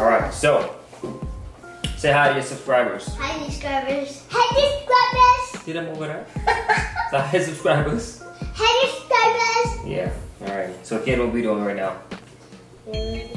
Alright, so say hi to your subscribers. Hi subscribers. Hi subscribers. See them over there? So hi subscribers. Hi subscribers. Yeah. Alright. So kid, what are we doing right now? You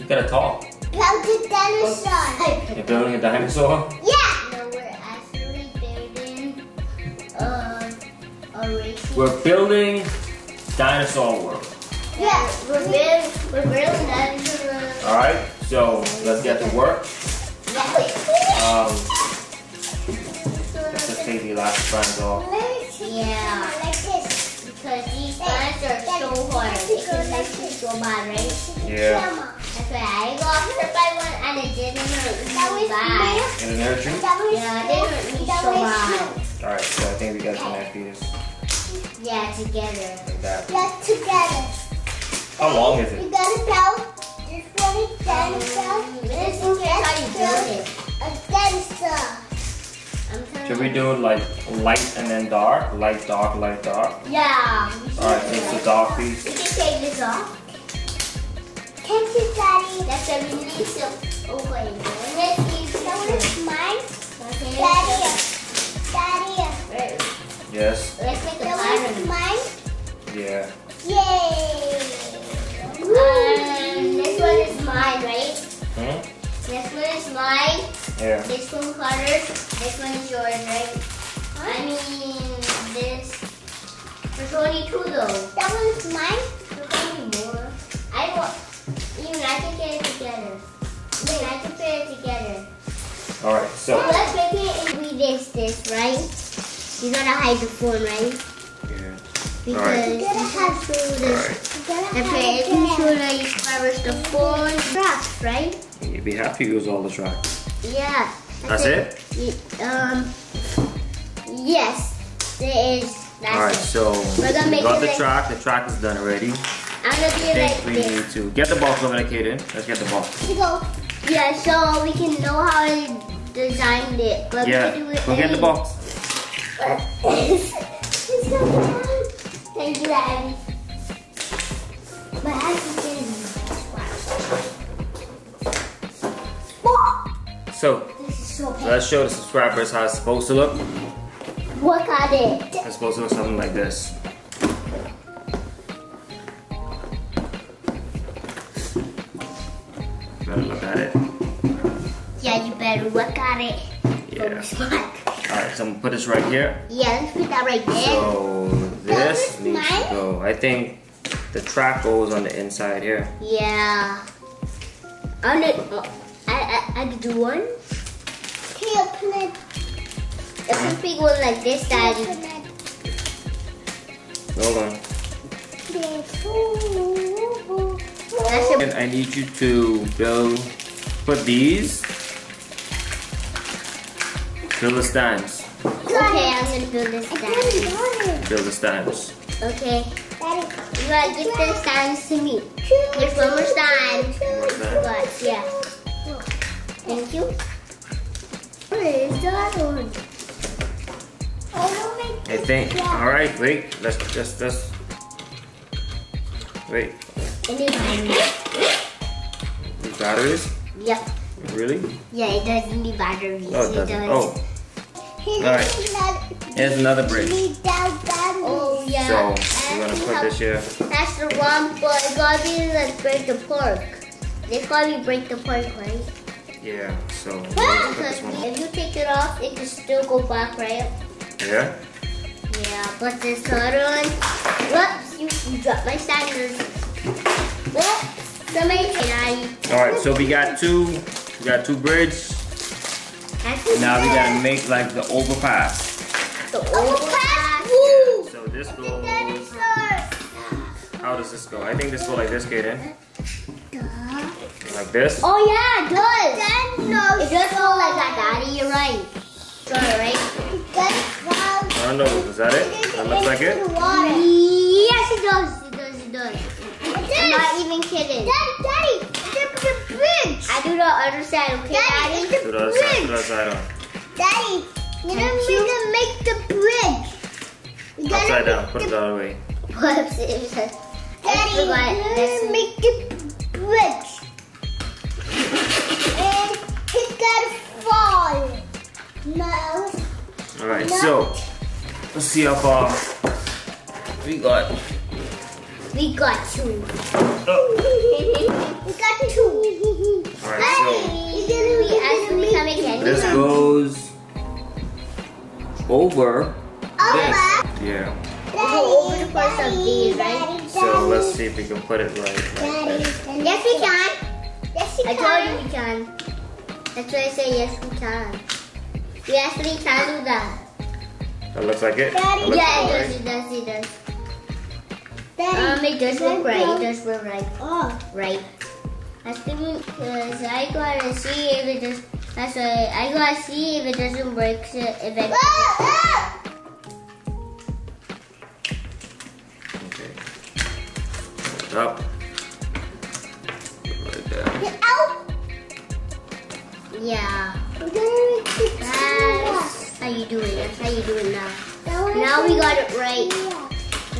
gotta talk. Build a dinosaur. You're building a dinosaur? Yeah. No, we're actually building a racing. We're building dinosaur world. Yeah, we're building dinosaur. Alright, so let's get to work. Let's just take the elastic bands off. Yeah, like this. Because these bands are so hard. It can make you so bad, right? Yeah. That's why I got hurt by one and it didn't hurt me so bad. And the nurture? Yeah, it didn't hurt me so bad. Alright, so I think we got some pieces. Yeah, together. Like that. Yeah, together. How long is it? You gotta build this one dinosaur. This is how you build it. A dinosaur. Should we do it like light and then dark? Light, dark, light, dark? Yeah. Alright, so it's a dark piece. We can take this off. Thank you, Daddy. That's a release of okay. Let's use mine. Okay. Daddy. Yes. Let's make a pattern. Mine. Yeah. Yay. This one is mine, right? Hmm? This one is mine. Yeah. This one Carter's. This one is yours, right? I mean, this. There's only two though. That one's mine. There's only more. I can get it together. I can put it together. Alright, so. Let's make it and this, right? You gotta hide the phone, right? Yeah. Because you gotta have this. If you show the subscribers the phone tracks, right? You'd be happy to use all the tracks. Yeah. That's it? Yes. There is. Alright, so we got the track. The track is done already. I'm gonna be I think we need to get the box over there, Kaden. Let's get the box. Yeah, so we can know how to design it. But Yeah, go get the box. Thank you, Daddy. My hands is So, let's show the subscribers how it's supposed to look. Look at it. It's supposed to look something like this. Better look at it. Yeah, you better look at it. Yeah. Alright, so I'm gonna put this right here. Yeah, let's put that right there. So this needs to go. I think the track goes on the inside here. Yeah. I could do one. Can you open it? If we go like this, Daddy. Hold on. And I need you to put these. Build the stands. Okay, I'm gonna build this stand. Build the stands. Okay. You gotta give the stands to me. There's one more stand. But yeah. Thank you. What is that one? I think. All right, wait. Let's wait. It needs batteries. These batteries? Yep. Really? Yeah, it doesn't need batteries. Oh, it doesn't. Oh. Alright. Here's another bridge. Oh yeah. So we're gonna put this here. That's the one, but it gotta be like break the pork. It's gotta be break the pork, right? Yeah. So we're gonna put this one. If you take it off, it can still go back, right? Yeah. Yeah, but this other one. Whoops! You dropped my standards. Whoops! Somebody take it. Alright, so we got two bridges. Now we gotta make like the overpass. The overpass? Yeah, so this goes. How does this go? I think this goes like this, Kaden. Like this. Oh yeah, it does. It does go like that, Daddy. You're right. Sorry, right? I don't know. Is that it? That looks like it? Yes, it does. It does. I'm not even kidding. Daddy, the bridge. I do the other side, okay, Daddy? To the other side on. Daddy, you don't make the bridge. Upside down. Put it the other way. Whoops, Daddy, let's make the bridge. Alright, so let's see how far we got. We got 2. Oh. We got 2. Alright, so this goes over this. Yeah. Over the parts of these, right? So let's see if we can put it right. Yes, we can. Yes, we can. I told you we can. That's why I say yes, we can. We actually can do that. That looks like it? Yeah, it does. It does look right. It does look right. Oh. Right. That's because I gotta see if it does. That's why I gotta see if it doesn't break. If it. Okay. Up. Right there. Get out. Yeah. That's how you do it. That's how you do it now. Now we got it right.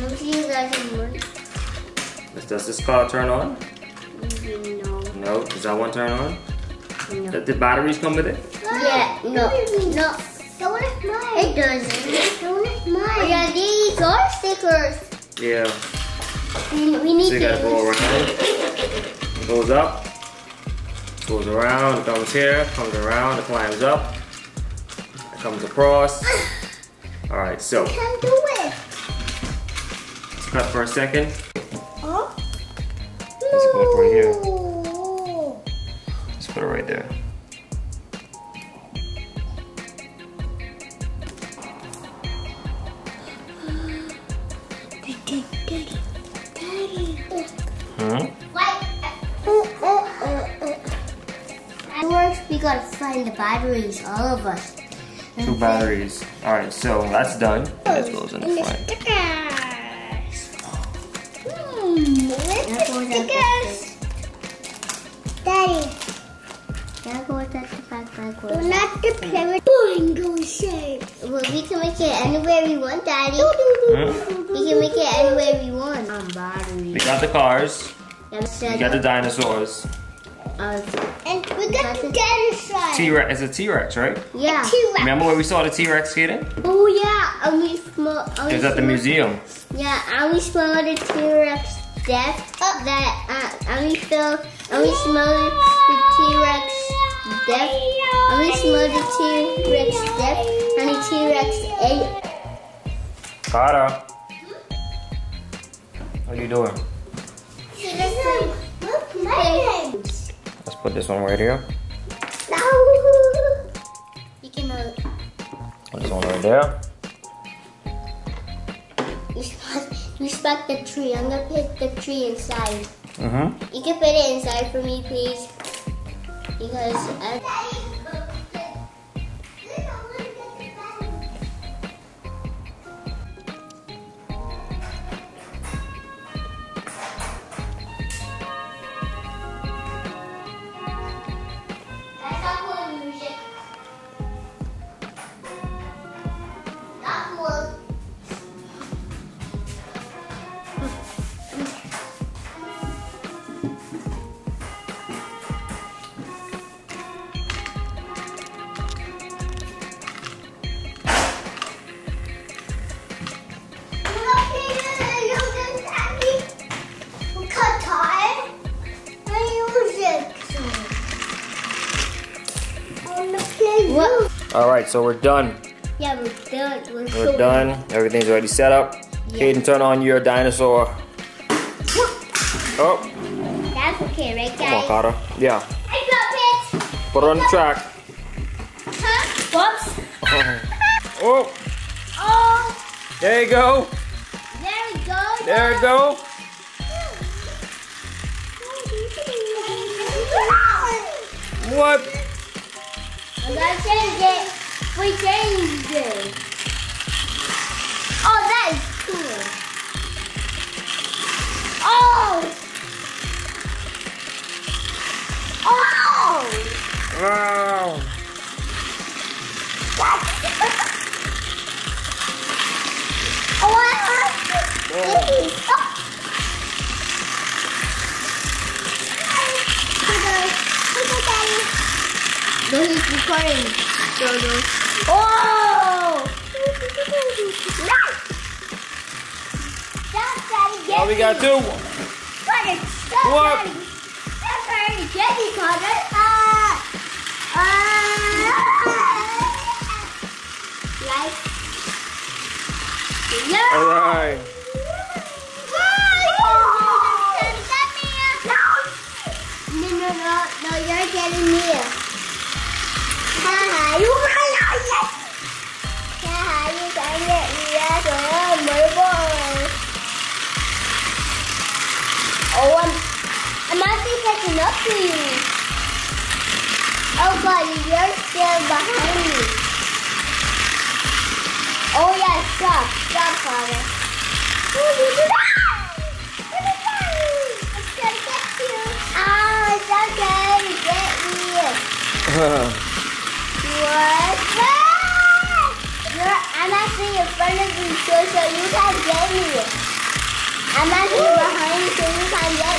Let me see if that can work. Does this car turn on? No. No. Does that one turn on? No. Does the batteries come with it? Yeah. No. No. Don't is mine. It doesn't. Don't is mine. Yeah, these are stickers. Yeah. We need so you gotta go around. It goes up. Goes around. It comes here. Comes around. It climbs up. It comes across. All right. So. I can't do it. Let's cut for a second. Huh? Let's put it right here. Let's put it right there. Daddy. Hmm? What? Works. We gotta find the batteries, all of us. 2 batteries. All right. So that's done. This goes in the front. Daddy. That goes at the back. Do not play with Boingo shape. Well, we can make it anywhere we want, Daddy. We can make it anywhere we want. We got the cars. We got the dinosaurs. And we got the dinosaur. T-Rex. It's a T-Rex, right? Yeah. Remember where we saw the T-Rex skating? Oh yeah, and we smell. It was at the museum. Yeah, and we smell the T-Rex death. And we smell the T-Rex death. And we smell the T-Rex death. And the T-Rex ate. Carter. What are you doing? Let's put this one right here. You can Put this one right there. you spot the tree. I'm gonna put the tree inside. Mm-hmm. You can put it inside for me, please. Because All right, so we're done. yeah, we're done. We're done. Everything's already set up. Yeah. Caden, turn on your dinosaur. Oh, That's okay, right, guys? come on, Carter. Yeah. I got it. Put it on the track. Huh? Whoops. Oh, Oh, there you go. there we go. There we go. What? I'm gonna change it. We changed it. Oh, that is cool. Oh! Oh! Wow. Oh, No, he's recording. Oh! Oh, we got two. Carter, stop. What? Stop, Carter. Get me, Carter. Like. Yeah. All right. No, you're getting me. Haha, you can't get me out of my boy. Oh, I'm actually catching up to you. Oh God, you're still behind me. Oh yeah, stop, Father. I'm gonna get you. Oh, it's okay, get me. What? I'm actually in front of you, so you can't get me. I'm actually behind you, so you can't get me.